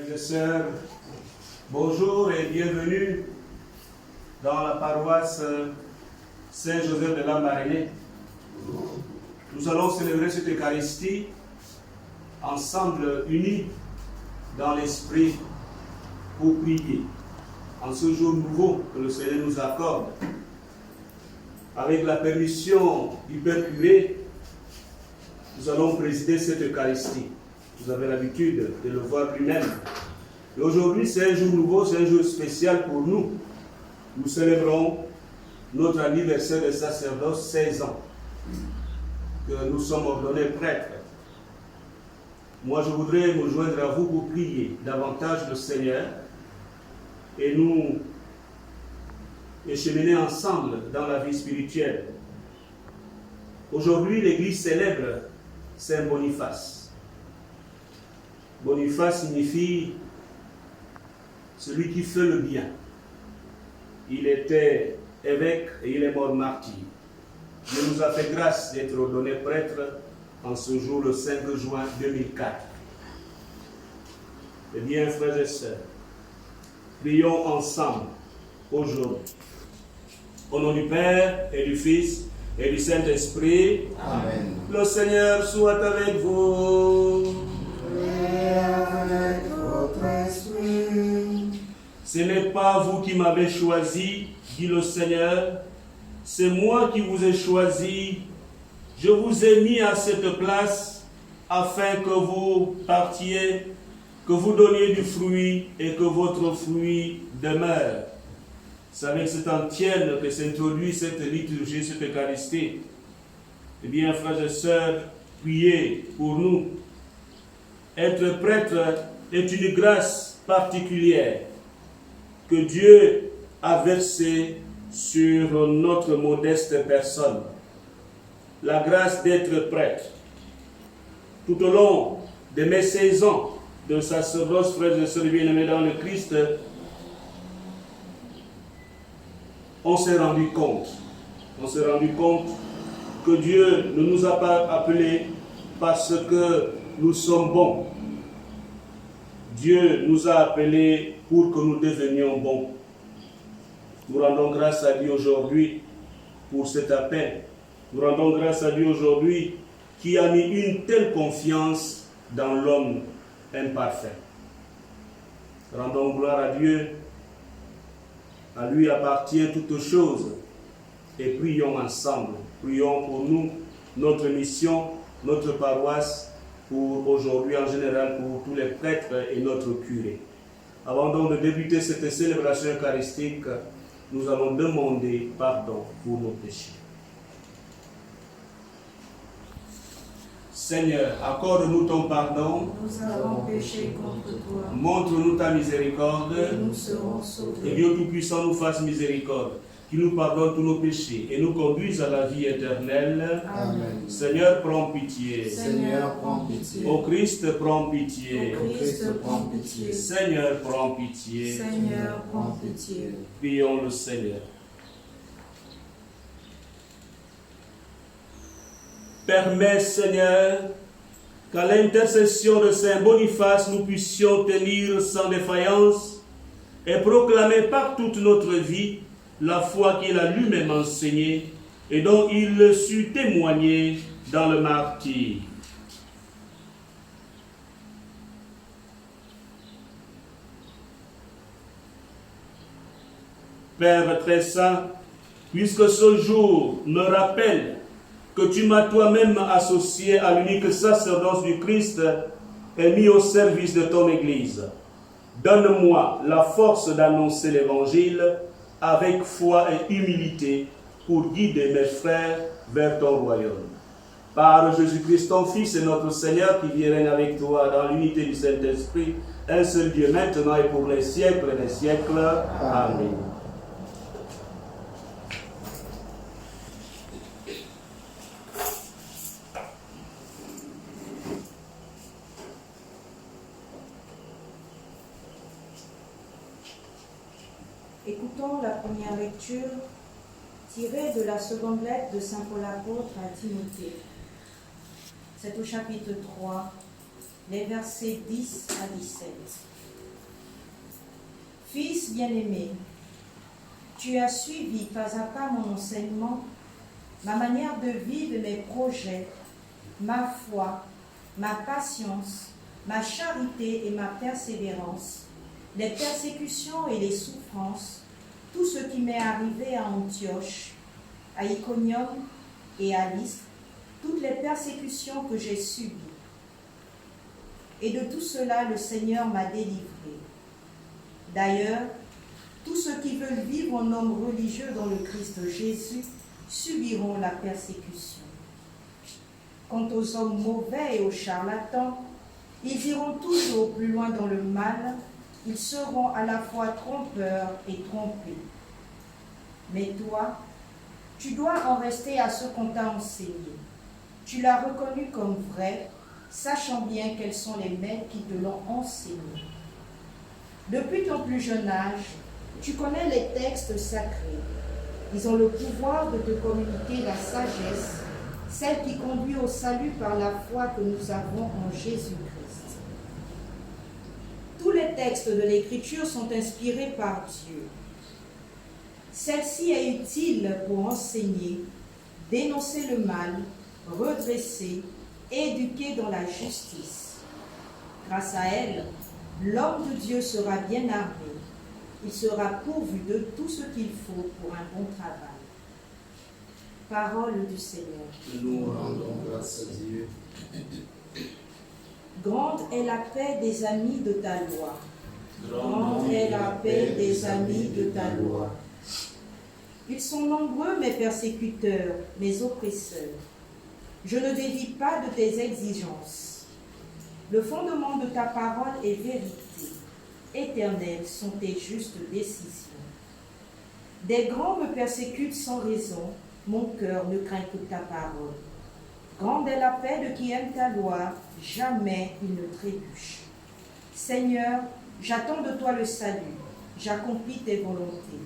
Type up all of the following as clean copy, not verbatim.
Frères et sœurs, bonjour et bienvenue dans la paroisse Saint-Joseph de Lambaréné. Nous allons célébrer cette Eucharistie ensemble, unis dans l'esprit pour prier en ce jour nouveau que le Seigneur nous accorde. Avec la permission du Père Curé, nous allons présider cette Eucharistie. Vous avez l'habitude de le voir lui-même. Et aujourd'hui, c'est un jour nouveau, c'est un jour spécial pour nous. Nous célébrons notre anniversaire de sacerdoce, 16 ans, que nous sommes ordonnés prêtres. Moi, je voudrais me joindre à vous pour prier davantage le Seigneur et nous cheminer ensemble dans la vie spirituelle. Aujourd'hui, l'Église célèbre Saint Boniface. Boniface signifie celui qui fait le bien. Il était évêque et il est mort martyr. Dieu nous a fait grâce d'être ordonné prêtre en ce jour, le 5 juin 2004. Eh bien, frères et sœurs, prions ensemble aujourd'hui. Au nom du Père et du Fils et du Saint-Esprit. Amen. Le Seigneur soit avec vous. Et avec votre esprit. Ce n'est pas vous qui m'avez choisi, dit le Seigneur, c'est moi qui vous ai choisi. Je vous ai mis à cette place afin que vous partiez, que vous donniez du fruit et que votre fruit demeure. C'est avec cette antienne que s'introduit cette liturgie, cette Eucharistie. Eh bien, frères et sœurs, priez pour nous. Être prêtre est une grâce particulière que Dieu a versée sur notre modeste personne. La grâce d'être prêtre. Tout au long de mes 16 ans de sacerdoce, frères et sœurs bien-aimés dans le Christ, on s'est rendu compte que Dieu ne nous a pas appelés parce que nous sommes bons. Dieu nous a appelés pour que nous devenions bons. Nous rendons grâce à Dieu aujourd'hui pour cet appel. Nous rendons grâce à Dieu aujourd'hui qui a mis une telle confiance dans l'homme imparfait. Rendons gloire à Dieu. À lui appartient toutes choses. Et prions ensemble. Prions pour nous, notre mission, notre paroisse, pour aujourd'hui en général, pour tous les prêtres et notre curé. Avant donc de débuter cette célébration eucharistique, nous allons demander pardon pour nos péchés. Seigneur, accorde-nous ton pardon. Nous avons péché contre toi. Montre-nous ta miséricorde. Et nous serons sauvés. Et Dieu Tout-Puissant nous fasse miséricorde, qui nous pardonne tous nos péchés et nous conduise à la vie éternelle. Amen. Seigneur, prends pitié. Seigneur, prends pitié. Ô Christ, prends pitié. Ô Christ, prends pitié. Seigneur, prends pitié. Seigneur, prends pitié. Prions le Seigneur. Permets, Seigneur, qu'à l'intercession de Saint Boniface, nous puissions tenir sans défaillance et proclamer par toute notre vie la foi qu'il a lui-même enseignée et dont il sut témoigner dans le martyre. Père très saint, puisque ce jour me rappelle que tu m'as toi-même associé à l'unique sacerdoce du Christ et mis au service de ton Église, donne-moi la force d'annoncer l'Évangile avec foi et humilité pour guider mes frères vers ton royaume. Par Jésus-Christ, ton Fils et notre Seigneur, qui vit et règne avec toi dans l'unité du Saint-Esprit, un seul Dieu, maintenant et pour les siècles des siècles. Amen. Écoutons la première lecture tirée de la seconde lettre de Saint Paul apôtre à Timothée. C'est au chapitre 3, les versets 10 à 17. Fils bien-aimé, tu as suivi pas à pas mon enseignement, ma manière de vivre et mes projets, ma foi, ma patience, ma charité et ma persévérance, les persécutions et les souffrances, tout ce qui m'est arrivé à Antioche, à Iconium et à Lystre, toutes les persécutions que j'ai subies. Et de tout cela, le Seigneur m'a délivré. D'ailleurs, tous ceux qui veulent vivre en hommes religieux dans le Christ Jésus subiront la persécution. Quant aux hommes mauvais et aux charlatans, ils iront toujours plus loin dans le mal, ils seront à la fois trompeurs et trompés. Mais toi, tu dois en rester à ce qu'on t'a enseigné. Tu l'as reconnu comme vrai, sachant bien quels sont les maîtres qui te l'ont enseigné. Depuis ton plus jeune âge, tu connais les textes sacrés. Ils ont le pouvoir de te communiquer la sagesse, celle qui conduit au salut par la foi que nous avons en Jésus-Christ. Tous les textes de l'Écriture sont inspirés par Dieu. Celle-ci est utile pour enseigner, dénoncer le mal, redresser, éduquer dans la justice. Grâce à elle, l'homme de Dieu sera bien armé. Il sera pourvu de tout ce qu'il faut pour un bon travail. Parole du Seigneur. Nous rendons grâce à Dieu. Grande est la paix des amis de ta loi. Grande est la paix des amis de ta loi. Ils sont nombreux, mes persécuteurs, mes oppresseurs. Je ne dévie pas de tes exigences. Le fondement de ta parole est vérité. Éternelles sont tes justes décisions. Des grands me persécutent sans raison, mon cœur ne craint que ta parole. Grande est la paix de qui aime ta loi, jamais il ne trébuche. Seigneur, j'attends de toi le salut, j'accomplis tes volontés.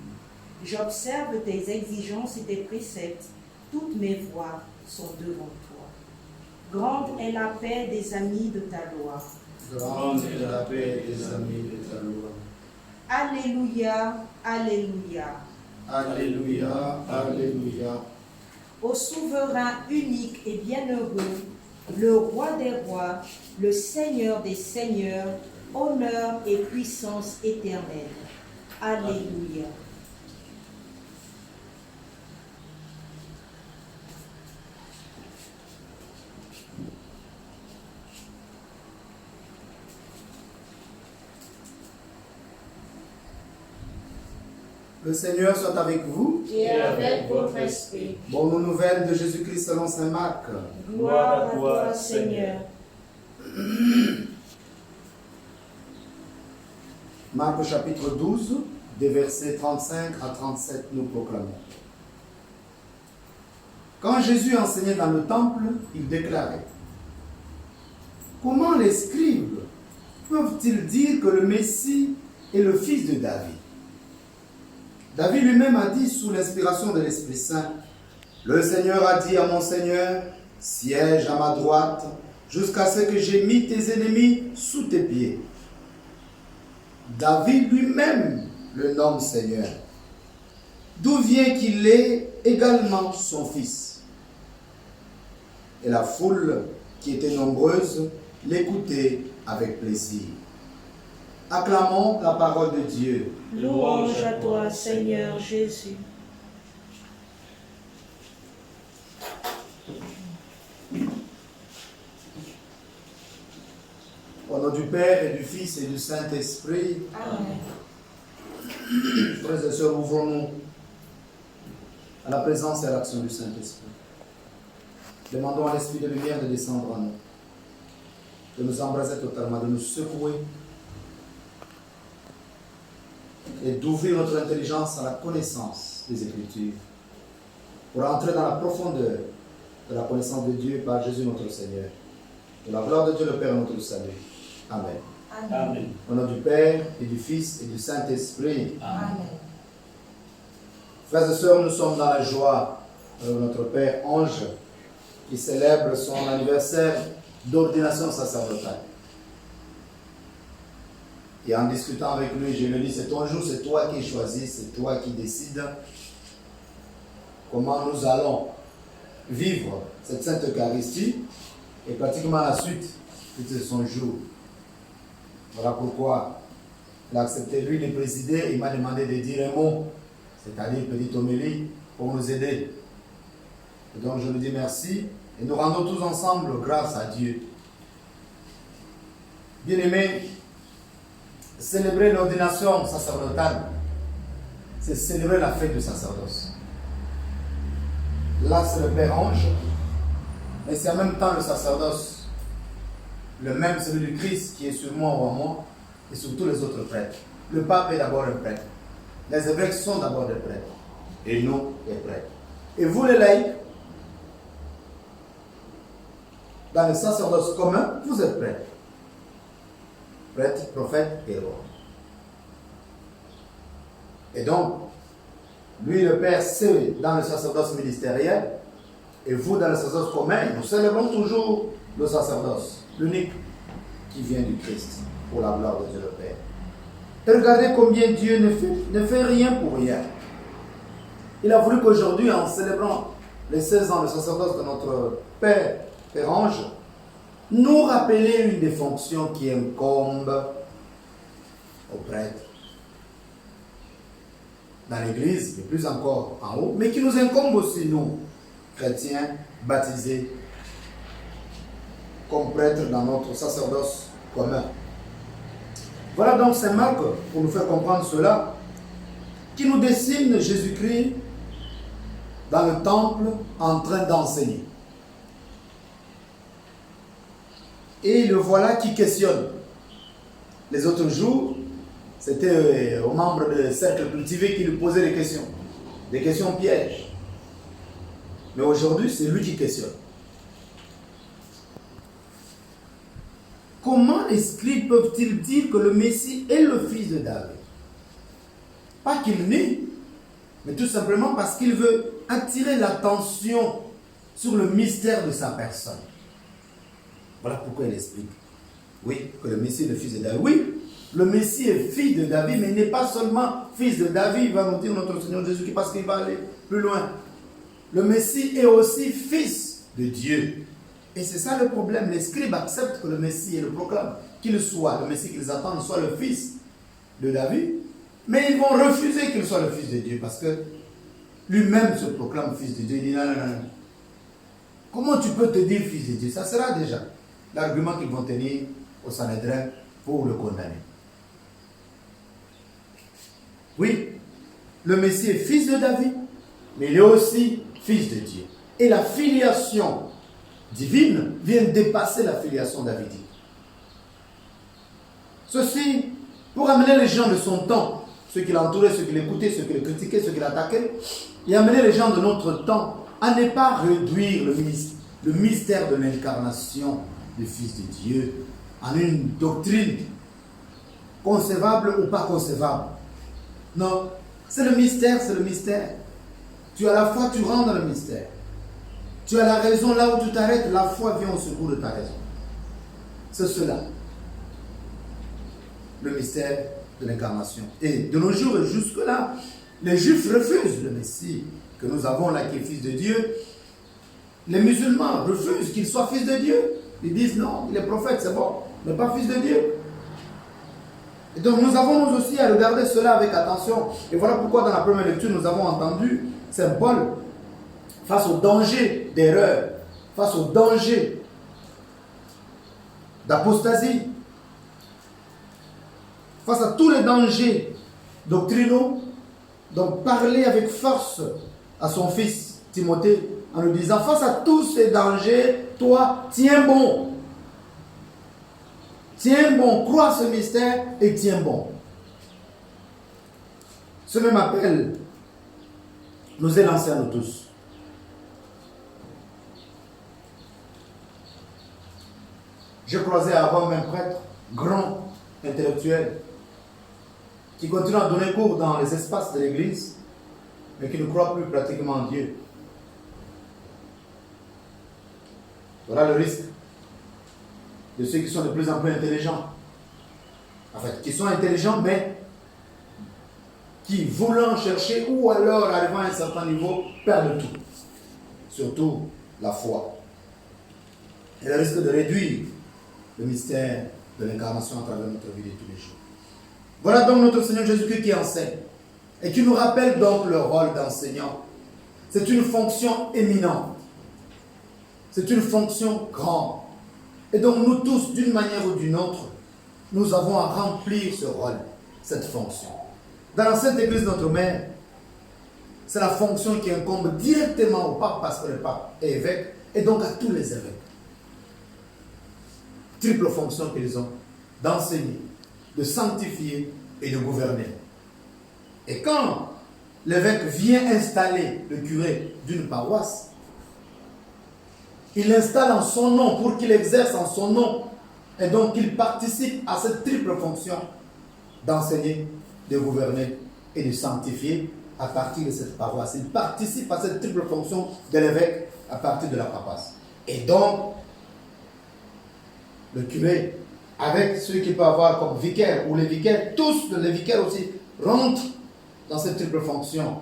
J'observe tes exigences et tes préceptes, toutes mes voies sont devant toi. Grande est la paix des amis de ta loi. Grande est la paix des amis de ta loi. Alléluia, Alléluia. Alléluia, Alléluia. Au souverain unique et bienheureux, le roi des rois, le Seigneur des seigneurs, honneur et puissance éternelle. Alléluia. Le Seigneur soit avec vous. Et avec votre esprit. Bonne nouvelle de Jésus-Christ selon saint Marc. Gloire à toi, Seigneur. Marc chapitre 12, des versets 35 à 37, nous proclamons. Quand Jésus enseignait dans le temple, il déclarait: Comment les scribes peuvent-ils dire que le Messie est le fils de David? David lui-même a dit sous l'inspiration de l'Esprit Saint: Le Seigneur a dit à mon Seigneur, siège à ma droite, jusqu'à ce que j'aie mis tes ennemis sous tes pieds. David lui-même le nomme Seigneur, d'où vient qu'il est également son fils. Et la foule, qui était nombreuse, l'écoutait avec plaisir. Acclamons la parole de Dieu. Louange à toi, Seigneur Jésus. Au nom du Père et du Fils et du Saint-Esprit. Amen. Frères et sœurs, ouvrons-nous à la présence et à l'action du Saint-Esprit. Demandons à l'Esprit de lumière de descendre en nous, de nous embraser totalement, de nous secouer et d'ouvrir notre intelligence à la connaissance des Écritures pour entrer dans la profondeur de la connaissance de Dieu par Jésus notre Seigneur. Pour la gloire de Dieu le Père notre salut. Amen. Amen. Au nom du Père et du Fils et du Saint-Esprit. Amen. Frères et sœurs, nous sommes dans la joie de notre Père Ange qui célèbre son anniversaire d'ordination sacerdotale. Et en discutant avec lui, je lui ai dit, c'est ton jour, c'est toi qui choisis, c'est toi qui décides comment nous allons vivre cette Sainte Eucharistie. Et pratiquement la suite, c'était son jour. Voilà pourquoi il a accepté lui de présider. Il m'a demandé de dire un mot, c'est-à-dire une petite homélie, pour nous aider. Et donc je lui dis merci. Et nous rendons tous ensemble grâce à Dieu. Bien-aimés, célébrer l'ordination sacerdotale, c'est célébrer la fête du sacerdoce. Là, c'est le Père Ange, mais c'est en même temps le sacerdoce, le même, celui du Christ qui est sur moi ou en moi, et sur tous les autres prêtres. Le pape est d'abord un prêtre. Les évêques sont d'abord des prêtres, et nous, les prêtres. Et vous, les laïcs, dans le sacerdoce commun, vous êtes prêtres. Prêtres, prophètes et rois. Et donc, lui, le Père, c'est dans le sacerdoce ministériel, et vous, dans le sacerdoce commun, nous célébrons toujours le sacerdoce, l'unique qui vient du Christ, pour la gloire de Dieu le Père. Et regardez combien Dieu ne fait rien pour rien. Il a voulu qu'aujourd'hui, en célébrant les 16 ans de sacerdoce de notre Père, Père Ange, nous rappeler une des fonctions qui incombe aux prêtres dans l'Église, mais plus encore en haut, mais qui nous incombe aussi, nous, chrétiens, baptisés, comme prêtres dans notre sacerdoce commun. Voilà donc Saint Marc, pour nous faire comprendre cela, qui nous dessine Jésus-Christ dans le temple en train d'enseigner. Et le voilà qui questionne. Les autres jours, c'était aux membres du cercle cultivé qui lui posaient des questions pièges. Mais aujourd'hui, c'est lui qui questionne. Comment les scribes peuvent-ils dire que le Messie est le fils de David? Pas qu'il nie, mais tout simplement parce qu'il veut attirer l'attention sur le mystère de sa personne. Voilà pourquoi il explique. Oui, que le Messie est le fils de David. Oui, le Messie est fils de David, mais il n'est pas seulement fils de David, il va nous dire notre Seigneur Jésus-Christ, parce qu'il va aller plus loin. Le Messie est aussi fils de Dieu. Et c'est ça le problème. Les scribes acceptent que le Messie et le proclament, qu'il soit, le Messie qu'ils attendent, soit le fils de David, mais ils vont refuser qu'il soit le fils de Dieu, parce que lui-même se proclame fils de Dieu. Il dit non, non, non. Comment tu peux te dire fils de Dieu? Ça sera déjà l'argument qu'ils vont tenir au Sanhédrin pour le condamner. Oui, le Messie est fils de David, mais il est aussi fils de Dieu. Et la filiation divine vient dépasser la filiation davidique. Ceci pour amener les gens de son temps, ceux qui l'entouraient, ceux qui l'écoutaient, ceux qui le critiquaient, ceux qui l'attaquaient, et amener les gens de notre temps à ne pas réduire le mystère de l'incarnation du Fils de Dieu en une doctrine concevable ou pas concevable. Non, c'est le mystère, c'est le mystère. Tu as la foi, tu rentres dans le mystère. Tu as la raison là où tu t'arrêtes, la foi vient au secours de ta raison. C'est cela. Le mystère de l'incarnation. Et de nos jours et jusque-là, les Juifs refusent le Messie que nous avons là qui est fils de Dieu. Les musulmans refusent qu'il soit fils de Dieu. Ils disent non, il est prophète, c'est bon, mais pas fils de Dieu. Et donc nous avons nous aussi à regarder cela avec attention. Et voilà pourquoi dans la première lecture, nous avons entendu Saint Paul, face au danger d'erreur, face au danger d'apostasie, face à tous les dangers doctrinaux, donc parler avec force à son fils Timothée en lui disant, face à tous ces dangers, toi, tiens bon. Tiens bon, crois ce mystère et tiens bon. Ce même appel nous est lancé à nous tous. J'ai croisé avant un prêtre, grand, intellectuel, qui continue à donner cours dans les espaces de l'église, mais qui ne croit plus pratiquement en Dieu. Voilà le risque de ceux qui sont de plus en plus intelligents. en fait, qui sont intelligents, mais qui, voulant chercher ou alors arrivant à un certain niveau, perdent tout. Surtout la foi. Elle risque de réduire le mystère de l'incarnation à travers notre vie de tous les jours. Voilà donc notre Seigneur Jésus-Christ qui enseigne et qui nous rappelle donc le rôle d'enseignant. C'est une fonction éminente. C'est une fonction grande. Et donc nous tous, d'une manière ou d'une autre, nous avons à remplir ce rôle, cette fonction. Dans la Sainte Église, notre mère, c'est la fonction qui incombe directement au pape, parce que le pape est évêque, et donc à tous les évêques. Triple fonction qu'ils ont, d'enseigner, de sanctifier et de gouverner. Et quand l'évêque vient installer le curé d'une paroisse, il l'installe en son nom pour qu'il exerce en son nom. Et donc il participe à cette triple fonction d'enseigner, de gouverner et de sanctifier à partir de cette paroisse. Il participe à cette triple fonction de l'évêque à partir de la paroisse. Et donc, le curé, avec ceux qui peuvent avoir comme vicaire ou les vicaires, tous les vicaires aussi rentrent dans cette triple fonction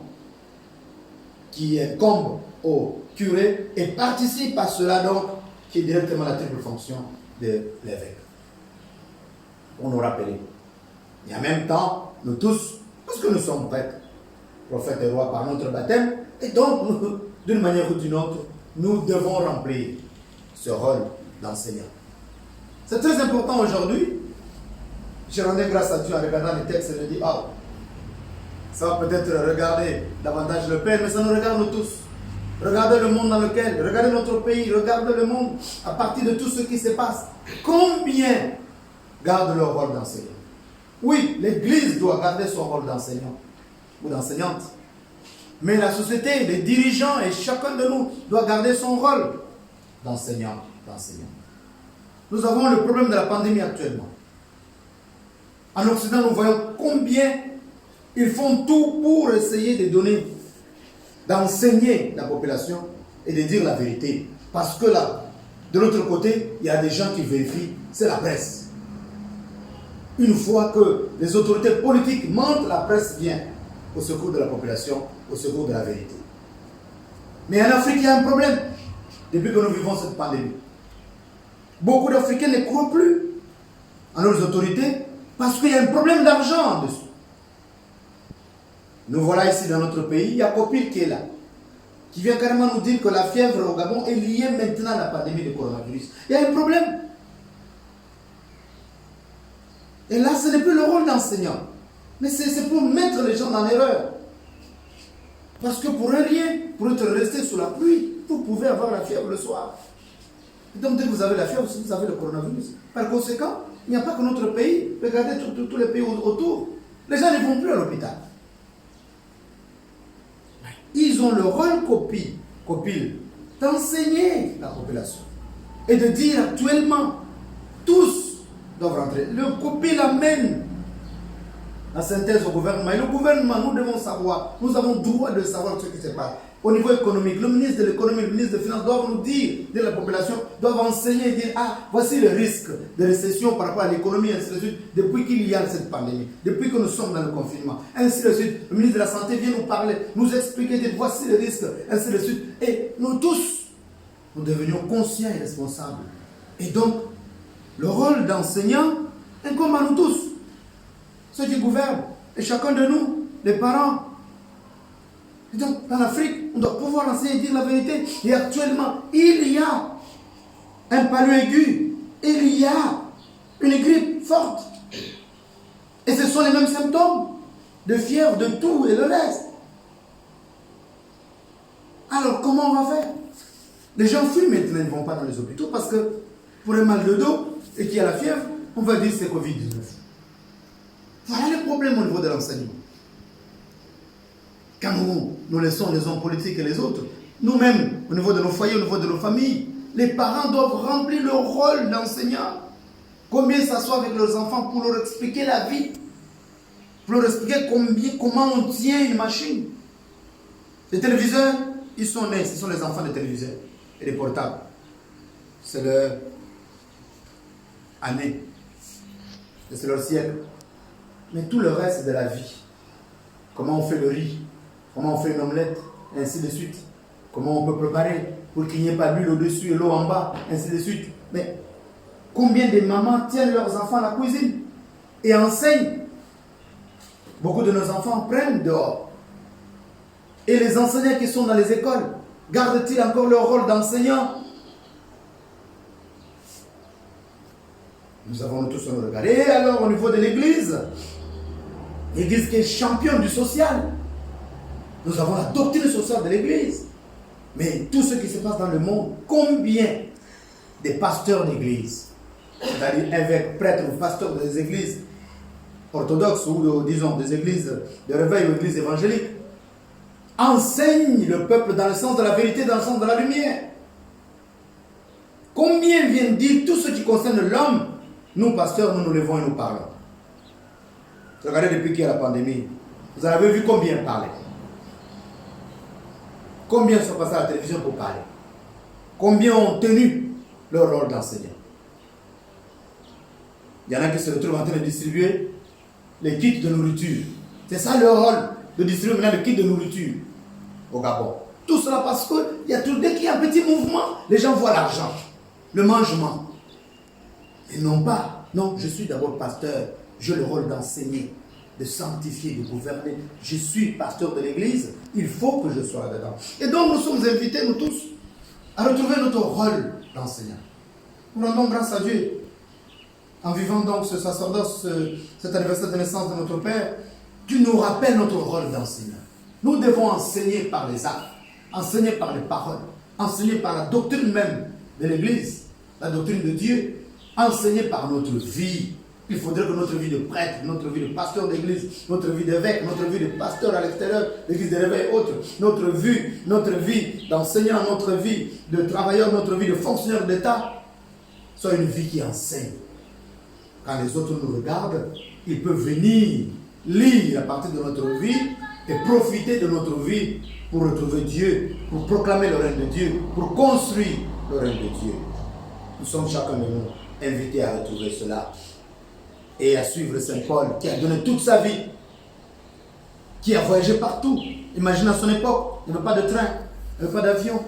qui incombe au curé et participent à cela donc, qui est directement la triple fonction de l'évêque. Pour nous rappeler. Et en même temps, nous tous, parce que nous sommes prêtres, prophètes et rois par notre baptême, et donc, d'une manière ou d'une autre, nous devons remplir ce rôle d'enseignant. C'est très important aujourd'hui. Je rendais grâce à Dieu en regardant les textes et je dis, ah, ça va peut-être regarder davantage le Père, mais ça nous regarde nous tous. Regardez le monde dans lequel, regardez notre pays, regardez le monde à partir de tout ce qui se passe. Combien gardent leur rôle d'enseignant? Oui, l'Église doit garder son rôle d'enseignant ou d'enseignante. Mais la société, les dirigeants et chacun de nous doit garder son rôle d'enseignant. Nous avons le problème de la pandémie actuellement. En Occident, nous voyons combien ils font tout pour essayer de donner, d'enseigner la population et de dire la vérité. Parce que là, de l'autre côté, il y a des gens qui vérifient, c'est la presse. Une fois que les autorités politiques mentent, la presse vient au secours de la population, au secours de la vérité. Mais en Afrique, il y a un problème depuis que nous vivons cette pandémie. Beaucoup d'Africains ne croient plus en leurs autorités parce qu'il y a un problème d'argent en dessous. Nous voilà ici dans notre pays, il y a Copil qui est là, qui vient carrément nous dire que la fièvre au Gabon est liée maintenant à la pandémie de coronavirus. Il y a un problème. Et là, ce n'est plus le rôle d'enseignant, mais c'est pour mettre les gens dans l'erreur. Parce que pour un rien, pour être resté sous la pluie, vous pouvez avoir la fièvre le soir. Et donc, dès que vous avez la fièvre, vous avez le coronavirus. Par conséquent, il n'y a pas que notre pays. Regardez tous les pays autour. Les gens ne vont plus à l'hôpital. Ils ont le rôle copil d'enseigner la population. Et de dire actuellement, tous doivent rentrer. Le copil amène la synthèse au gouvernement. Et le gouvernement, nous devons savoir, nous avons le droit de savoir ce qui se passe. Au niveau économique, le ministre de l'économie, le ministre des Finances doivent nous dire, la population, doivent enseigner et dire, ah, voici le risque de récession par rapport à l'économie, ainsi de suite, depuis qu'il y a cette pandémie, depuis que nous sommes dans le confinement, ainsi de suite. Le ministre de la Santé vient nous parler, nous expliquer, dire, voici le risque, ainsi de suite. Et nous tous, nous devenions conscients et responsables. Et donc, le rôle d'enseignant incombe à nous tous, ceux qui gouvernent, et chacun de nous, les parents. Et donc, dans l'Afrique, on doit pouvoir enseigner et dire la vérité. Et actuellement, il y a un palud aigu, il y a une grippe forte. Et ce sont les mêmes symptômes de fièvre, de toux et le reste. Alors, comment on va faire? Les gens fuient maintenant, ils ne vont pas dans les hôpitaux parce que pour un mal de dos et qu'il y a la fièvre, on va dire c'est Covid-19. Voilà le problème au niveau de l'enseignement. Quand nous laissons les hommes politiques et les autres, nous-mêmes, au niveau de nos foyers, au niveau de nos familles, les parents doivent remplir leur rôle d'enseignant. Combien s'assoient avec leurs enfants pour leur expliquer la vie, pour leur expliquer comment on tient une machine. Les téléviseurs, ils sont nés, ce sont les enfants des téléviseurs et des portables. C'est leur année. et c'est leur siècle. Mais tout le reste de la vie, comment on fait le riz, comment on fait une omelette, et ainsi de suite. Comment on peut préparer pour qu'il n'y ait pas l'huile au-dessus et l'eau en bas, ainsi de suite. Mais combien de mamans tiennent leurs enfants à la cuisine et enseignent? Beaucoup de nos enfants prennent dehors. Et les enseignants qui sont dans les écoles, gardent-ils encore leur rôle d'enseignants? Nous avons tous un regard. Et alors au niveau de l'Église, l'Église qui est championne du social, nous avons la doctrine sociale de l'Église. Mais tout ce qui se passe dans le monde, combien de pasteurs d'église, c'est-à-dire évêques, prêtres ou pasteurs des églises orthodoxes ou disons des églises de réveil ou églises évangéliques, enseignent le peuple dans le sens de la vérité, dans le sens de la lumière? Combien viennent dire tout ce qui concerne l'homme? Nous, pasteurs, nous nous levons et nous parlons. Regardez depuis qu'il y a la pandémie, vous en avez vu combien parler? Combien sont passés à la télévision pour parler? Combien ont tenu leur rôle d'enseignant? Il y en a qui se retrouvent en train de distribuer les kits de nourriture. C'est ça leur rôle, de distribuer maintenant les kits de nourriture au Gabon. Tout cela parce que dès qu'il y a un petit mouvement, les gens voient l'argent, le mangement. Et non pas, non, je suis d'abord pasteur, j'ai le rôle d'enseigner, de sanctifier, de gouverner. Je suis pasteur de l'église, il faut que je sois là-dedans. Et donc nous sommes invités, nous tous, à retrouver notre rôle d'enseignant. Nous rendons grâce à Dieu. En vivant donc ce sacerdoce, cet anniversaire de naissance de notre Père, Dieu nous rappelle notre rôle d'enseignant. Nous devons enseigner par les actes, enseigner par les paroles, enseigner par la doctrine même de l'église, la doctrine de Dieu, enseigner par notre vie. Il faudrait que notre vie de prêtre, notre vie de pasteur d'église, notre vie d'évêque, notre vie de pasteur à l'extérieur, l'église de réveil et autres, notre vie d'enseignant, notre vie de travailleur, notre vie de fonctionnaire d'État, soit une vie qui enseigne. Quand les autres nous regardent, ils peuvent venir lire à partir de notre vie et profiter de notre vie pour retrouver Dieu, pour proclamer le règne de Dieu, pour construire le règne de Dieu. Nous sommes chacun de nous invités à retrouver cela et à suivre Saint Paul qui a donné toute sa vie, qui a voyagé partout. Imaginez à son époque, il n'y avait pas de train, il n'y avait pas d'avion,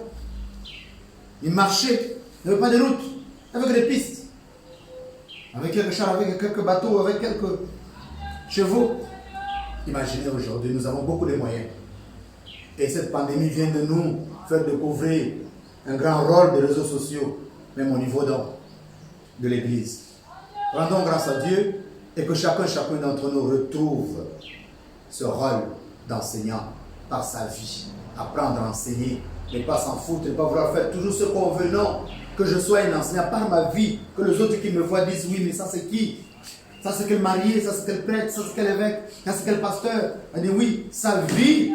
il marchait, il n'y avait pas de route, avec des pistes, avec quelques chars, avec quelques bateaux, avec quelques chevaux. Imaginez aujourd'hui, nous avons beaucoup de moyens. Et cette pandémie vient de nous faire découvrir un grand rôle des réseaux sociaux, même au niveau de l'Église. Rendons grâce à Dieu et que chacun d'entre nous retrouve ce rôle d'enseignant par sa vie. Apprendre à enseigner, ne pas s'en foutre, ne pas vouloir faire toujours ce qu'on veut. Non, que je sois un enseignant par ma vie, que les autres qui me voient disent oui, mais ça c'est qui? Ça c'est quel marié, ça c'est quel prêtre, ça c'est quel évêque, ça c'est quel pasteur. Elle dit oui, sa vie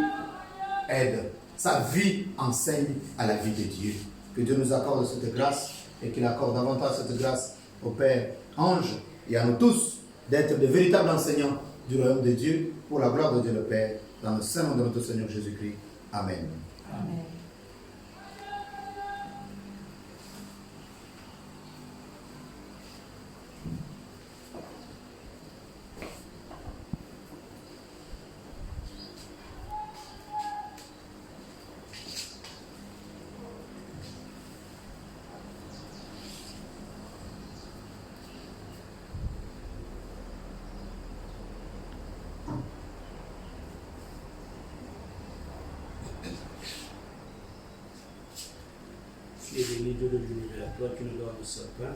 aide, sa vie enseigne à la vie de Dieu. Que Dieu nous accorde cette grâce et qu'il accorde davantage cette grâce au Père Ange et à nous tous d'être de véritables enseignants du royaume de Dieu pour la gloire de Dieu le Père, dans le saint nom de notre Seigneur Jésus-Christ. Amen. Amen. Et béni Dieu de l'univers, toi qui nous donnes le sapin,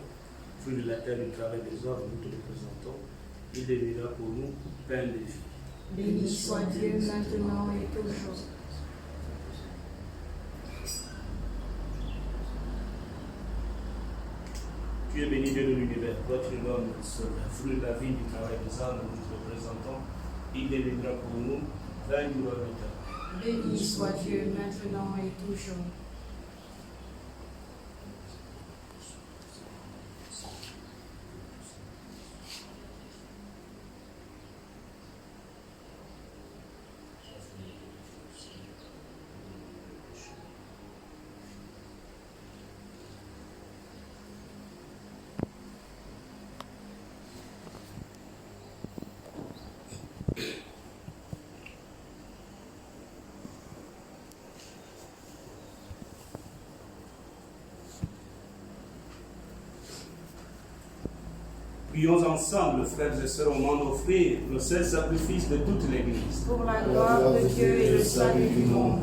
fruit de la terre du travail des hommes, nous te le présentons. Il deviendra pour nous pain de vie. Béni soit Dieu maintenant et toujours. Tu es béni Dieu de l'univers, toi qui nous donnes le sapin, fruit de la vie du travail des hommes, nous te le présentons. Il deviendra pour nous pain du royaume éternel. Béni soit Dieu maintenant et toujours. Prions ensemble, frères et sœurs, au moment d'offrir le seul sacrifice de toute l'Église. Pour la gloire de Dieu et le salut du monde.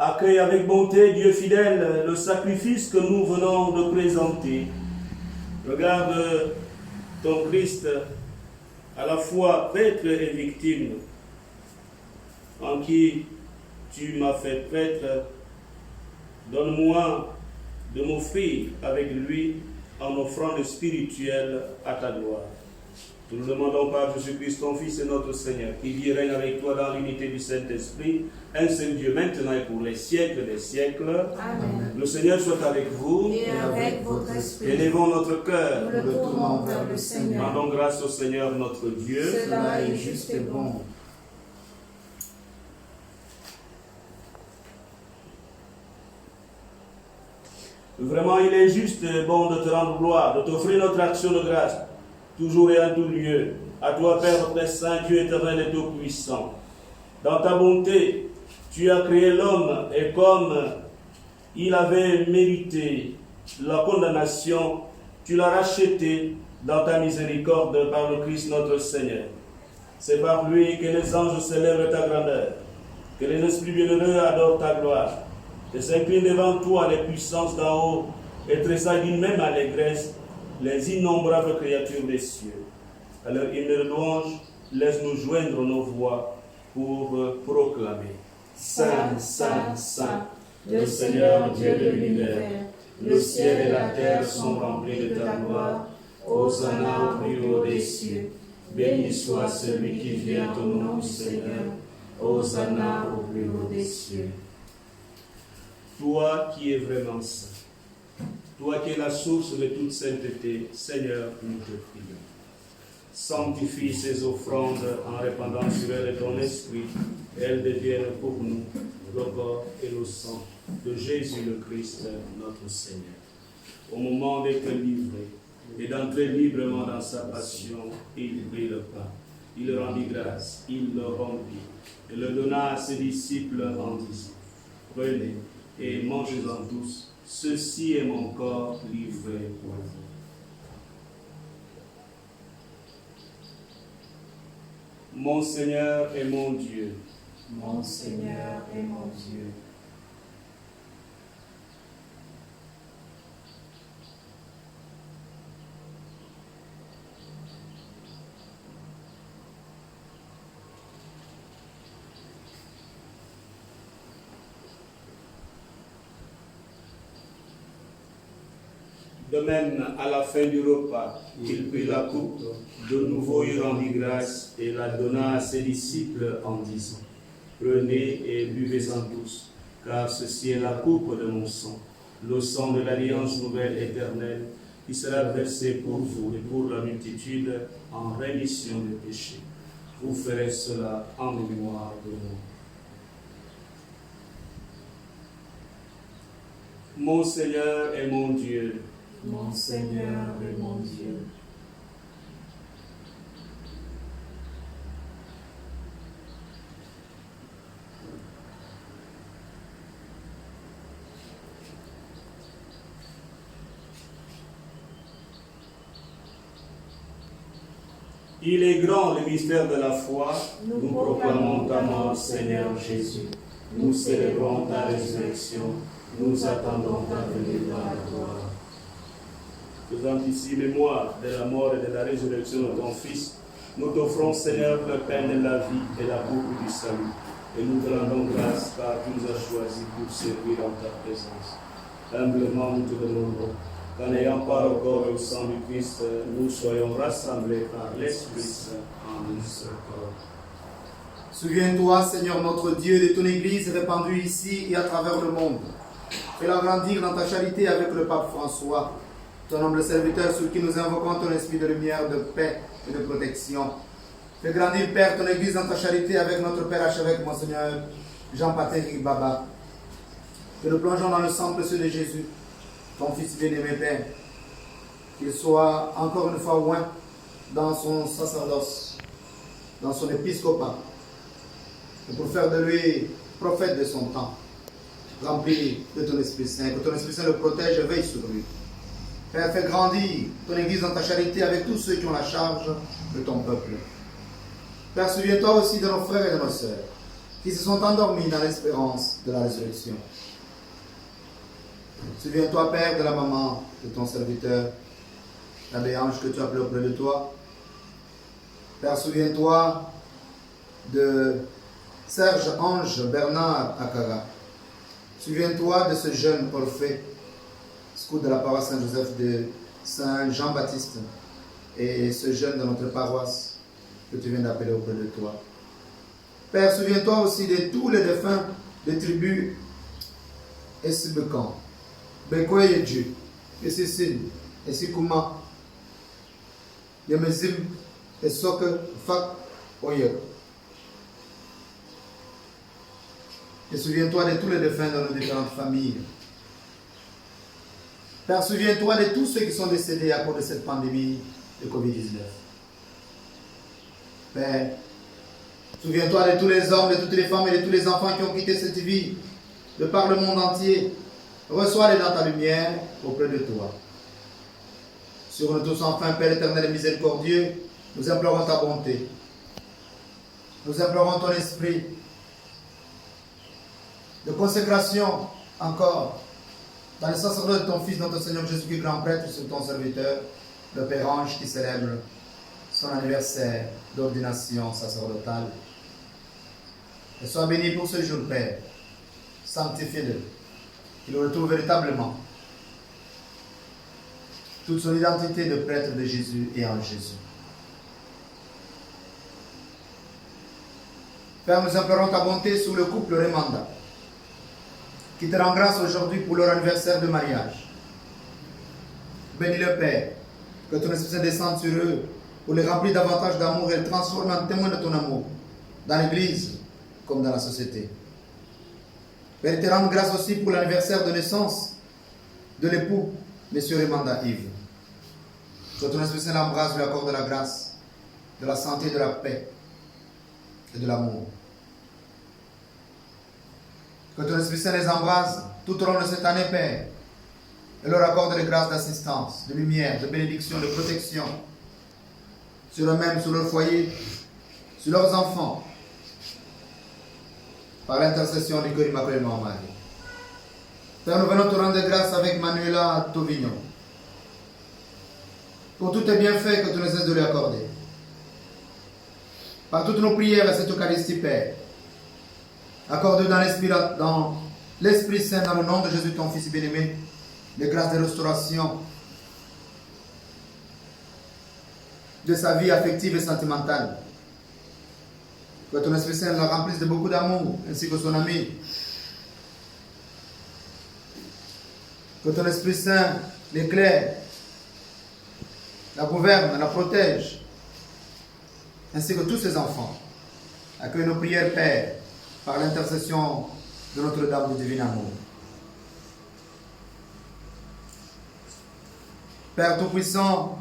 Accueille avec bonté, Dieu fidèle, le sacrifice que nous venons de présenter. Regarde ton Christ, à la fois prêtre et victime, en qui tu m'as fait prêtre. Donne-moi de m'offrir avec lui en offrande spirituelle à ta gloire. Nous le demandons par Jésus-Christ, ton Fils et notre Seigneur, qui vit et règne avec toi dans l'unité du Saint-Esprit, un seul Dieu, maintenant et pour les siècles des siècles. Amen. Le Seigneur soit avec vous. Et avec votre esprit. Élevons notre cœur. Nous le tournons vers le Seigneur. Rendons grâce au Seigneur notre Dieu. Cela est juste et bon. Vraiment, il est juste et bon de te rendre gloire, de t'offrir notre action de grâce, toujours et en tout lieu. À toi, Père très saint, Dieu éternel et tout-puissant. Dans ta bonté, tu as créé l'homme et comme il avait mérité la condamnation, tu l'as racheté dans ta miséricorde par le Christ notre Seigneur. C'est par lui que les anges célèbrent ta grandeur, que les esprits bienheureux adorent ta gloire, que s'inclinent devant toi les puissances d'en haut et tressaillent d'une même allégresse les innombrables créatures des cieux. À leur hymne de louange, laisse-nous joindre nos voix pour proclamer. Saint, Saint, Saint, le Seigneur Dieu de l'univers, le ciel et la terre sont remplis de ta gloire. Hosanna au plus haut des cieux. Béni soit celui qui vient au nom du Seigneur. Hosanna au plus haut des cieux. Toi qui es vraiment saint, toi qui es la source de toute sainteté, Seigneur, nous te prions. Sanctifie ces offrandes en répandant sur elles ton esprit, et elles deviennent pour nous le corps et le sang de Jésus le Christ, notre Seigneur. Au moment d'être livré et d'entrer librement dans sa passion, il prit le pain, il rendit grâce, il le rompit et le donna à ses disciples en disant: prenez et mangez-en tous, ceci est mon corps livré pour vous. Mon Seigneur et mon Dieu. Mon Seigneur et mon Dieu. De même, à la fin du repas, il prit la coupe, de nouveau il rendit grâce et la donna à ses disciples en disant: prenez et buvez-en tous, car ceci est la coupe de mon sang, le sang de l'alliance nouvelle éternelle, qui sera versé pour vous et pour la multitude en rémission des péchés. Vous ferez cela en mémoire de moi. Mon Seigneur et mon Dieu. Mon Seigneur et mon Dieu. Il est grand le mystère de la foi. Nous proclamons ta mort, Seigneur Jésus. Nous célébrons ta résurrection. Nous attendons ta venue dans la gloire. Faisant ici mémoire de la mort et de la résurrection de ton Fils, nous t'offrons, Seigneur, le pain de la vie et la coupe du salut. Et nous te rendons grâce car tu nous as choisis pour servir dans ta présence. Humblement, nous te demandons qu'en ayant part au corps et au sang du Christ, nous soyons rassemblés par l'Esprit Saint en un seul corps. Souviens-toi, Seigneur notre Dieu, de ton Église répandue ici et à travers le monde. Fais-la grandir dans ta charité avec le pape François, ton humble serviteur sur qui nous invoquons ton esprit de lumière, de paix et de protection. Fais grandir, Père, ton Église dans ta charité avec notre Père archevêque, Monseigneur Jean-Patrick Baba. Que nous plongeons dans le sang précieux de Jésus, ton Fils bien-aimé, Père. Qu'il soit encore une fois oint dans son sacerdoce, dans son épiscopat, et pour faire de lui prophète de son temps, rempli de ton Esprit Saint, que ton Esprit Saint le protège et veille sur lui. Père, fais grandir ton Église dans ta charité avec tous ceux qui ont la charge de ton peuple. Père, souviens-toi aussi de nos frères et de nos sœurs qui se sont endormis dans l'espérance de la résurrection. Souviens-toi, Père, de la maman de ton serviteur, l'abbé Ange que tu as appelé auprès de toi. Père, souviens-toi de Serge Ange Bernard Akara. Souviens-toi de ce jeune Orphée, scout de la paroisse Saint-Joseph de Saint-Jean-Baptiste, et ce jeune de notre paroisse que tu viens d'appeler auprès de toi. Père, souviens-toi aussi de tous les défunts des tribus Esibekan, Bekoye Dieu, Essicine, Essikuma, Yemezim, Essoke, Fak, Oye. Et souviens-toi de tous les défunts dans nos différentes familles. Père, souviens-toi de tous ceux qui sont décédés à cause de cette pandémie de Covid-19. Père, souviens-toi de tous les hommes, de toutes les femmes et de tous les enfants qui ont quitté cette vie de par le monde entier. Reçois-les dans ta lumière auprès de toi. Sur nous tous enfin, Père éternel et miséricordieux, nous implorons ta bonté. Nous implorons ton esprit de consécration encore dans le sacerdoce de ton Fils, notre Seigneur Jésus-Christ, grand prêtre, sur ton serviteur, le Père Ange, qui célèbre son anniversaire d'ordination sacerdotale. Et sois béni pour ce jour, Père. Sanctifie-le, qu'il retrouve véritablement toute son identité de prêtre de Jésus et en Jésus. Père, nous implorons ta bonté sur le couple Remanda, qui te rend grâce aujourd'hui pour leur anniversaire de mariage. Bénis le Père, que ton Esprit Saint descende sur eux pour les remplir davantage d'amour et les transformer en témoins de ton amour, dans l'Église comme dans la société. Père, te rends grâce aussi pour l'anniversaire de naissance de l'époux, M. Remanda Yves. Que ton Esprit Saint l'embrasse, lui accorde de la grâce, de la santé, de la paix et de l'amour. Que ton Esprit Saint les embrasse tout au long de cette année, Père, et leur accorde les grâces d'assistance, de lumière, de bénédiction, de protection sur eux-mêmes, sur leur foyer, sur leurs enfants, par l'intercession du cœur immaculé de Marie. Père, nous venons te rendre grâce avec Manuela Tovignon pour tous tes bienfaits que tu ne cesses de lui accorder. Par toutes nos prières à cette Eucharistie, Père, accorde dans l'Esprit Saint, dans le nom de Jésus, ton Fils bien-aimé, les grâces de restauration de sa vie affective et sentimentale. Que ton Esprit Saint la remplisse de beaucoup d'amour, ainsi que son ami. Que ton Esprit Saint l'éclaire, la gouverne, la protège, ainsi que tous ses enfants. Accueille nos prières, Père, par l'intercession de Notre-Dame du Divin Amour. Père Tout-Puissant,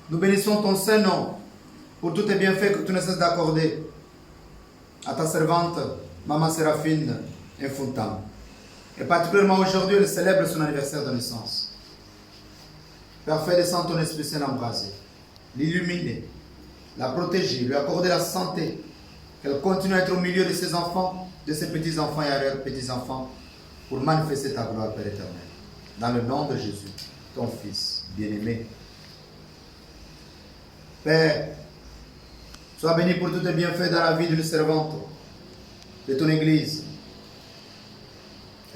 nous bénissons ton Saint-Nom pour tous tes bienfaits que tu ne cesses d'accorder à ta servante, Maman Séraphine Infuntam. Et particulièrement aujourd'hui, elle célèbre son anniversaire de naissance. Père, fais descendre ton Esprit Saint l'embraser, l'illuminer, la protéger, lui accorder la santé, qu'elle continue à être au milieu de ses enfants, de ses petits-enfants et à leurs petits-enfants, pour manifester ta gloire, Père éternel. Dans le nom de Jésus, ton Fils bien-aimé. Père, sois béni pour tous tes bienfaits dans la vie d'une servante de ton Église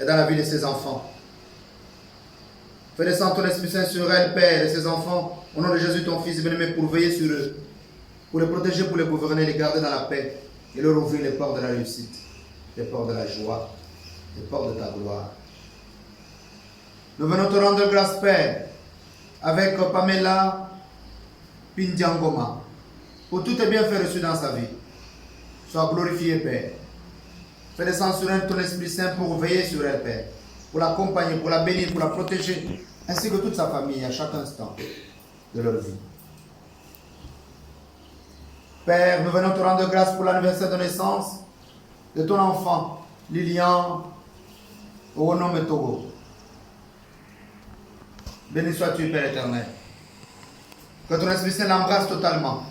et dans la vie de ses enfants. Fais descendre ton Esprit Saint sur elle, Père, et ses enfants, au nom de Jésus, ton Fils bien-aimé, pour veiller sur eux, pour les protéger, pour les gouverner, les garder dans la paix et leur ouvrir les portes de la réussite, les portes de la joie, les portes de ta gloire. Nous venons te rendre grâce, Père, avec Pamela Pindiangoma, pour tout tes bienfaits reçus dans sa vie. Sois glorifié, Père. Fais descendre sur elle ton Esprit Saint pour veiller sur elle, Père, pour l'accompagner, pour la bénir, pour la protéger, ainsi que toute sa famille à chaque instant de leur vie. Père, nous venons te rendre grâce pour l'anniversaire de naissance de ton enfant, Lilian Oonome Togo. Béni sois-tu, Père éternel. Que ton Esprit Saint l'embrasse totalement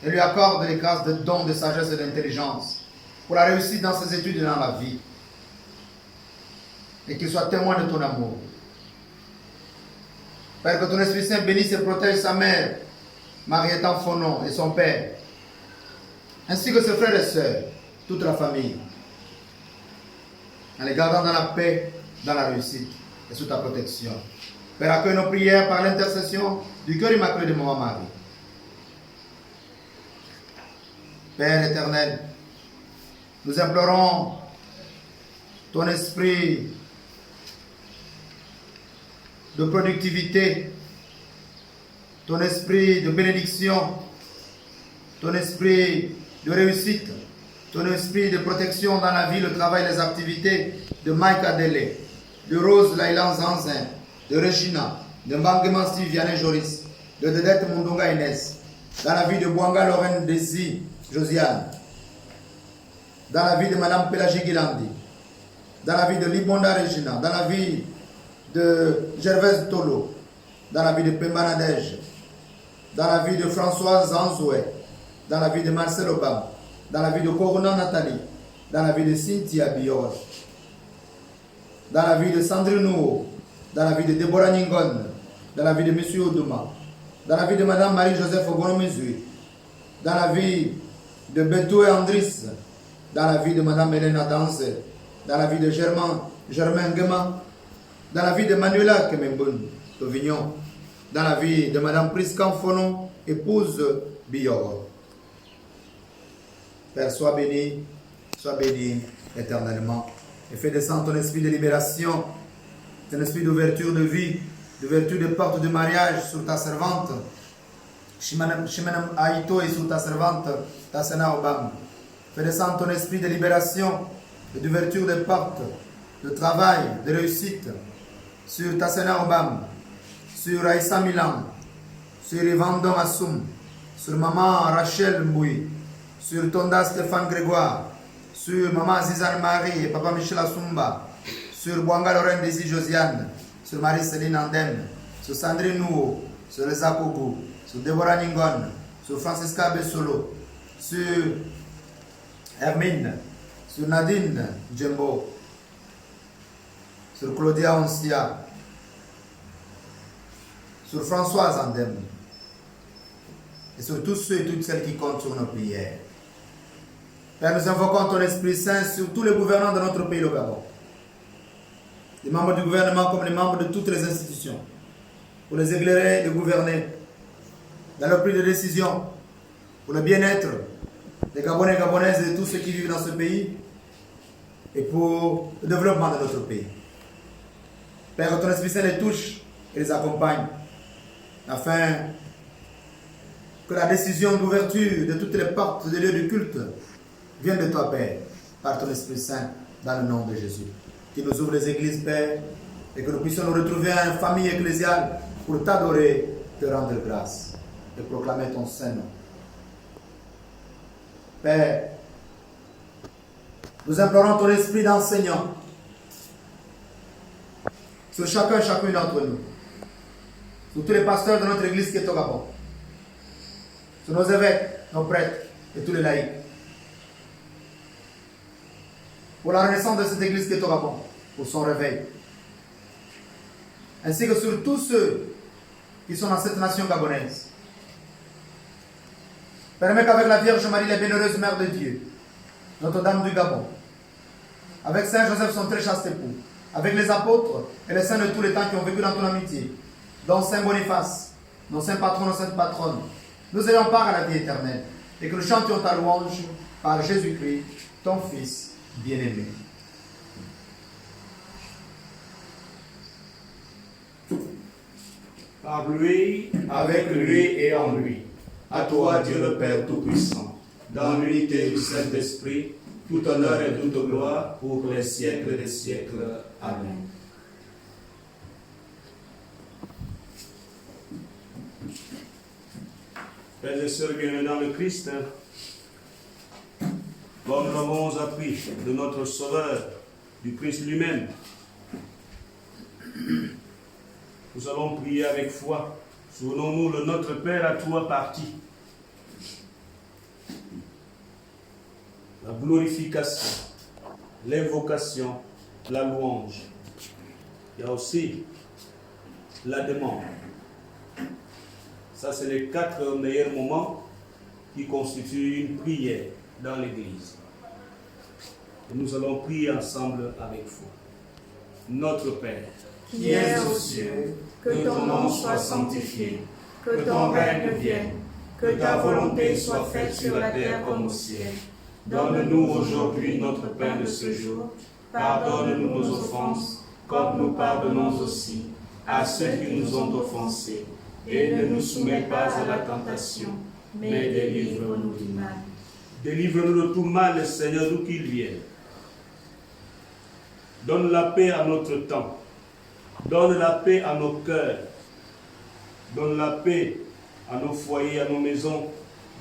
et lui accorde les grâces de dons de sagesse et d'intelligence pour la réussite dans ses études et dans la vie. Et qu'il soit témoin de ton amour. Père, que ton Esprit Saint bénisse et protège sa mère, Mariette Fonon, et son père, ainsi que ses frères et sœurs, toute la famille, en les gardant dans la paix, dans la réussite et sous ta protection. Père, accueille nos prières par l'intercession du cœur immaculé de Maman Marie. Père éternel, nous implorons ton esprit de productivité, ton esprit de bénédiction, ton esprit de réussite, ton esprit de protection dans la vie, le travail, les activités de Mike Adele, de Rose Laïlan Zanzin, de Regina, de Mbangema Steve Vianney Joris, de Dedette Mundunga Inès, dans la vie de Bouanga Lorraine Desi Josiane, dans la vie de Madame Pélagie Guilandi, dans la vie de Libonda Regina, dans la vie de Gervaise Tolo, dans la vie de Pemba Nadège, dans la vie de Françoise Zanzoué, dans la vie de Marcel Obam, dans la vie de Corona Nathalie, dans la vie de Cynthia Bior, dans la vie de Sandrine Nouo, dans la vie de Deborah Ningon, dans la vie de M. Odouma, dans la vie de Mme Marie-Joseph Ogonomezui, dans la vie de Beto et Andris, dans la vie de Mme Elena Danse, dans la vie de Germain Guéma, dans la vie de Manuela Kemembun Tovignon, dans la vie de Mme Priscan Fonon, épouse Bior. Père, sois béni éternellement et fais descendre ton esprit de libération, ton esprit d'ouverture de vie, d'ouverture de portes de mariage sur ta servante, Shimanam Aito, et sur ta servante, Tassena Obam. Fais descendre ton esprit de libération et d'ouverture de portes, de travail, de réussite sur Tassena Obam, sur Aïssa Milan, sur Yvandon Assoum, sur Maman Rachel Mboui, sur Tonda Stéphane Grégoire, sur Maman Azizane Marie et Papa Michel Assoumba, sur Bouanga Lorraine Desi Josiane, sur Marie-Céline Andem, sur Sandrine Nouo, sur Lesa Kougou, sur Deborah Ningon, sur Francisca Bessolo, sur Hermine, sur Nadine Djembo, sur Claudia Onsia, sur Françoise Andem, et sur tous ceux et toutes celles qui comptent sur nos prières. Père, nous invoquons ton Esprit Saint sur tous les gouvernants de notre pays, le Gabon. Les membres du gouvernement comme les membres de toutes les institutions, pour les éclairer, les gouverner, dans leur prise de décision, pour le bien-être des Gabonais et Gabonaises et de tous ceux qui vivent dans ce pays, et pour le développement de notre pays. Père, que ton Esprit Saint les touche et les accompagne, afin que la décision d'ouverture de toutes les portes des lieux de culte vienne de toi, Père, par ton Esprit Saint, dans le nom de Jésus. Qui nous ouvre les églises, Père, et que nous puissions nous retrouver en famille ecclésiale pour t'adorer, te rendre grâce et proclamer ton saint nom. Père, nous implorons ton esprit d'enseignant sur chacun et chacune d'entre nous, sur tous les pasteurs de notre église qui est au Gabon, sur nos évêques, nos prêtres et tous les laïcs, pour la renaissance de cette église qui est au Gabon, pour son réveil, ainsi que sur tous ceux qui sont dans cette nation gabonaise. Permets qu'avec la Vierge Marie, la bienheureuse Mère de Dieu, Notre-Dame du Gabon, avec Saint Joseph, son très chaste époux, avec les apôtres et les saints de tous les temps qui ont vécu dans ton amitié, dont Saint Boniface, nos saints patrons, nos saintes patronnes, nous ayons part à la vie éternelle et que nous chantions ta louange par Jésus-Christ, ton Fils bien-aimé. Par lui, avec lui et en lui. À toi, Dieu le Père Tout-Puissant, dans l'unité du Saint-Esprit, tout honneur et toute gloire pour les siècles des siècles. Amen. Frères et sœurs bien-aimés dans le Christ, comme nous l'avons appris de notre Sauveur, du Christ lui-même, nous allons prier avec foi. Souvenons-nous de notre Père à trois parties. La glorification, l'invocation, la louange. Il y a aussi la demande. Ça, c'est les 4 meilleurs moments qui constituent une prière dans l'Église. Et nous allons prier ensemble avec foi. Notre Père, qui es aux cieux, que ton nom soit sanctifié, que ton règne vienne, que ta volonté soit faite sur la terre comme au ciel. donne-nous aujourd'hui notre pain de ce jour. Pardonne-nous nos offenses, comme nous pardonnons aussi à ceux qui nous ont offensés. Et ne nous soumets pas à la tentation, mais délivre-nous du mal. Délivre-nous de tout mal, Seigneur, d'où qu'il vienne. Donne la paix à notre temps. Donne la paix à nos cœurs. Donne la paix à nos foyers, à nos maisons.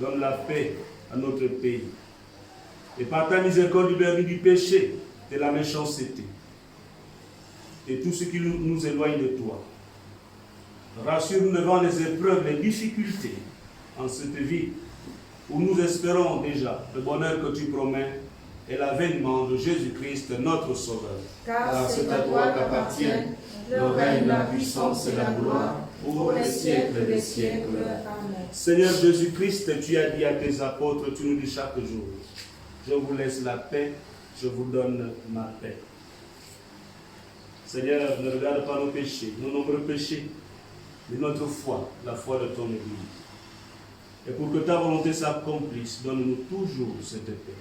Donne la paix à notre pays. Et par ta miséricorde, libère-nous du péché, de la méchanceté, et tout ce qui nous éloigne de toi. Rassure-nous devant les épreuves, les difficultés en cette vie, où nous espérons déjà le bonheur que tu promets et l'avènement de Jésus-Christ, notre Sauveur. Car c'est à toi qu'appartiennent le règne, la puissance et la gloire, pour les siècles des siècles. Amen. Seigneur Jésus-Christ, tu as dit à tes apôtres, tu nous dis chaque jour, je vous laisse la paix, je vous donne ma paix. Seigneur, ne regarde pas nos péchés, nos nombreux péchés, mais notre foi, la foi de ton Église. Et pour que ta volonté s'accomplisse, donne-nous toujours cette paix.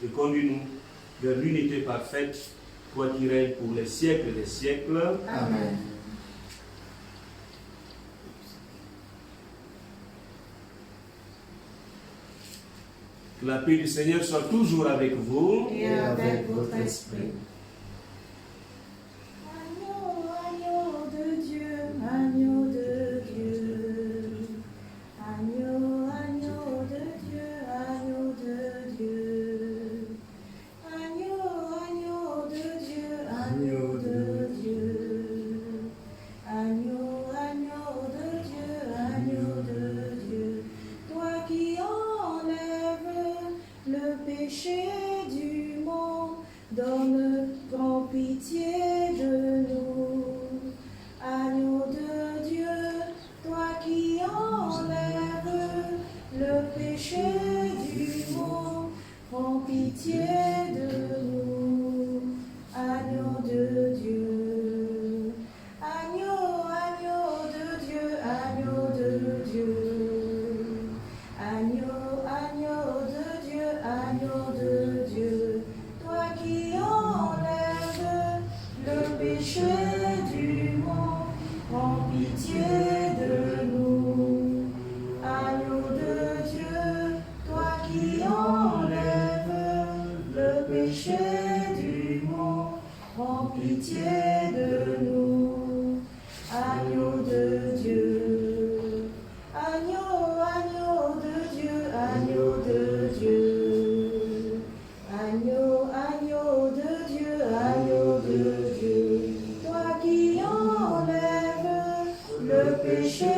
Et conduis-nous vers l'unité parfaite, toi qui règnes pour les siècles des siècles. Amen. Que la paix du Seigneur soit toujours avec vous. Et avec votre esprit. Agneau, agneau de Dieu, agneau de Dieu. Agneau, agneau de Dieu, agneau de Dieu. Agneau, agneau de Dieu, agneau de Dieu. Agneau, agneau de Dieu, agneau de Dieu. Toi qui enlèves le péché du monde, donne grand pitié de nous. Agneau de Dieu, toi qui enlèves le péché du monde, prends pitié de nous. Agneau de Dieu, agneau, agneau de Dieu, agneau de Dieu. Agneau, agneau de Dieu, agneau de Dieu, toi qui enlèves le péché du monde, prends pitié de nous. Agneau de Dieu, toi qui enlèves le péché du monde, prends pitié de nous. Agneau de Dieu, agneau, agneau de Dieu, agneau de Dieu. Agneau, agneau de Dieu, agneau de Dieu, toi qui enlèves le péché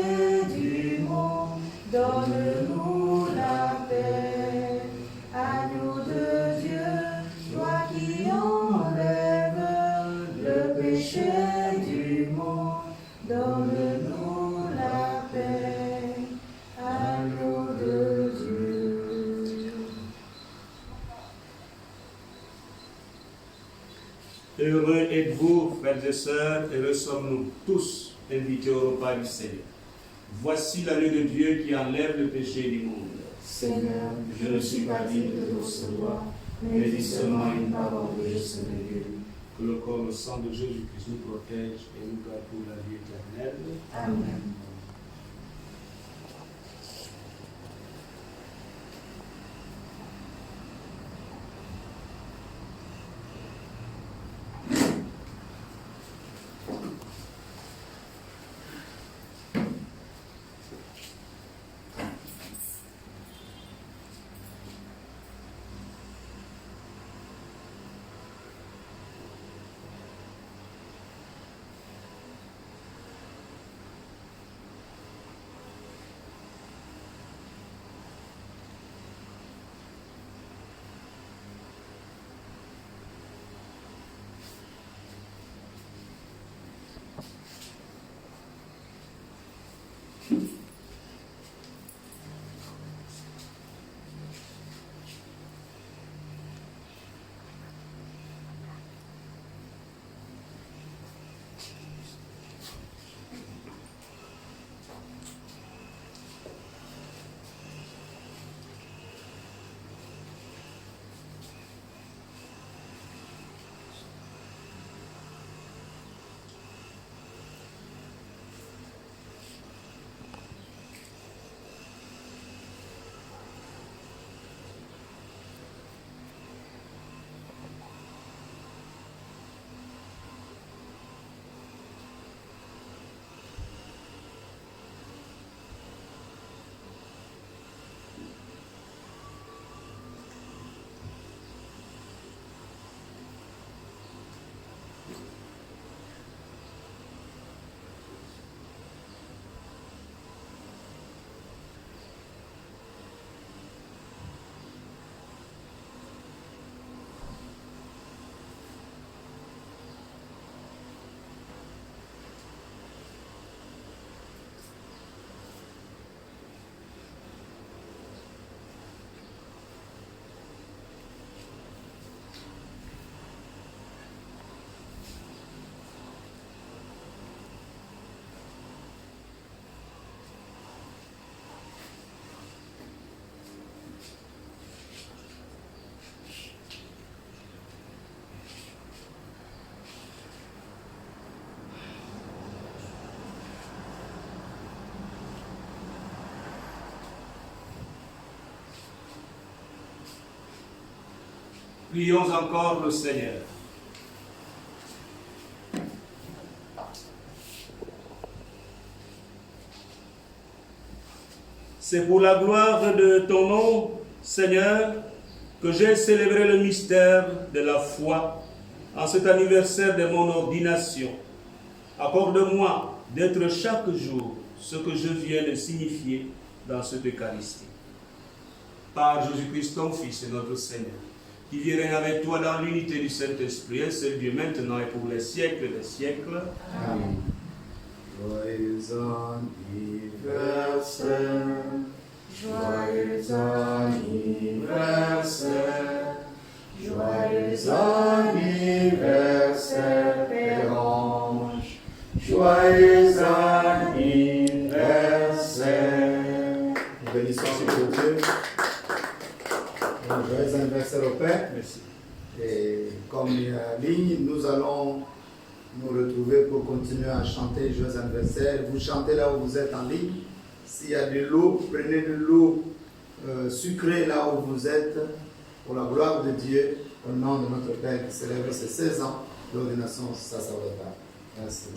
du monde, donne-nous la paix. Agneau de Dieu, toi qui enlèves le péché du monde, donne-nous la paix. Agneau de Dieu. Heureux êtes-vous, frères et sœurs, heureux sommes-nous tous invités au repas du Seigneur. Voici l'agneau de Dieu qui enlève le péché du monde. Seigneur, je ne suis pas digne de te recevoir, mais dis seulement une parole et je serai guéri. Que le corps et le sang de Jésus-Christ nous protège et nous garde pour la vie éternelle. Amen. Prions encore le Seigneur. C'est pour la gloire de ton nom, Seigneur, que j'ai célébré le mystère de la foi en cet anniversaire de mon ordination. Accorde-moi d'être chaque jour ce que je viens de signifier dans cette Eucharistie. Par Jésus-Christ, ton Fils et notre Seigneur, qui vit règne avec toi dans l'unité du Saint-Esprit, et c'est Dieu maintenant et pour les siècles des siècles. Amen. Joyeux anniversaire, joyeux anniversaire, joyeux anniversaire, Père Ange, joyeux anniversaire. Nous bénissons sur Dieu. Joyeux anniversaire au Père. Merci. Et comme il y a ligne, nous allons nous retrouver pour continuer à chanter Joyeux anniversaire. Vous chantez là où vous êtes en ligne. S'il y a de l'eau, prenez de l'eau sucrée là où vous êtes, pour la gloire de Dieu, au nom de notre Père qui célèbre ses 16 ans d'ordination sacerdotale. Merci.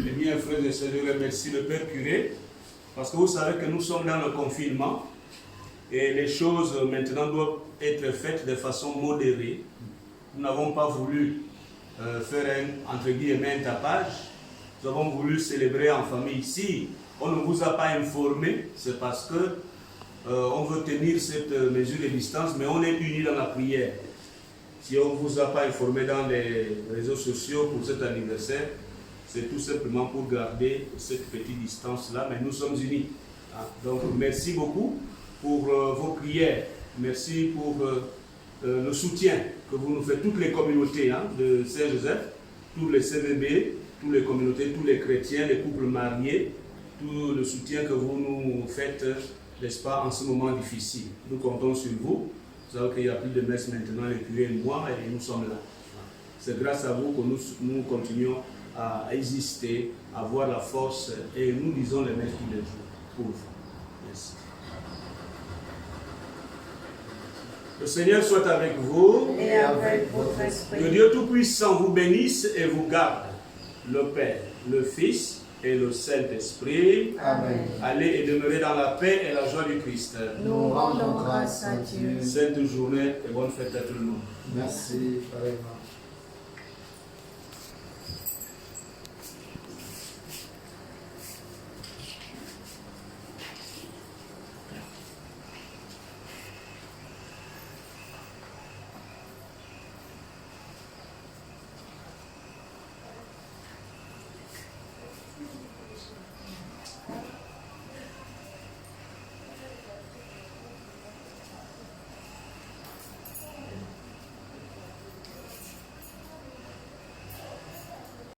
Eh bien, frères et sœurs, je remercie le Père curé, parce que vous savez que nous sommes dans le confinement et les choses maintenant doivent être faites de façon modérée. Nous n'avons pas voulu faire entre guillemets un tapage. Nous avons voulu célébrer en famille. Si on ne vous a pas informé, c'est parce que on veut tenir cette mesure de distance, mais on est unis dans la prière. Si on ne vous a pas informé dans les réseaux sociaux pour cet anniversaire, c'est tout simplement pour garder cette petite distance-là, mais nous sommes unis. Hein? Donc merci beaucoup pour vos prières. Merci pour le soutien que vous nous faites, toutes les communautés de Saint-Joseph, tous les CVB, toutes les communautés, tous les chrétiens, les couples mariés, tout le soutien que vous nous faites, n'est-ce pas, en ce moment difficile. Nous comptons sur vous. Vous savez qu'il n'y a plus de messe maintenant, le curé et moi, et nous sommes là. C'est grâce à vous que nous continuons à exister, à avoir la force, et nous lisons les messes tous les jours pour vous. Merci. Le Seigneur soit avec vous. Et avec votre Que esprit. Dieu Tout-Puissant vous bénisse et vous garde, le Père, le Fils et le Saint-Esprit. Amen. Allez et demeurez dans la paix et la joie du Christ. Nous rendons grâce à Dieu. Sainte journée et bonne fête à tout le monde. Merci, pareillement.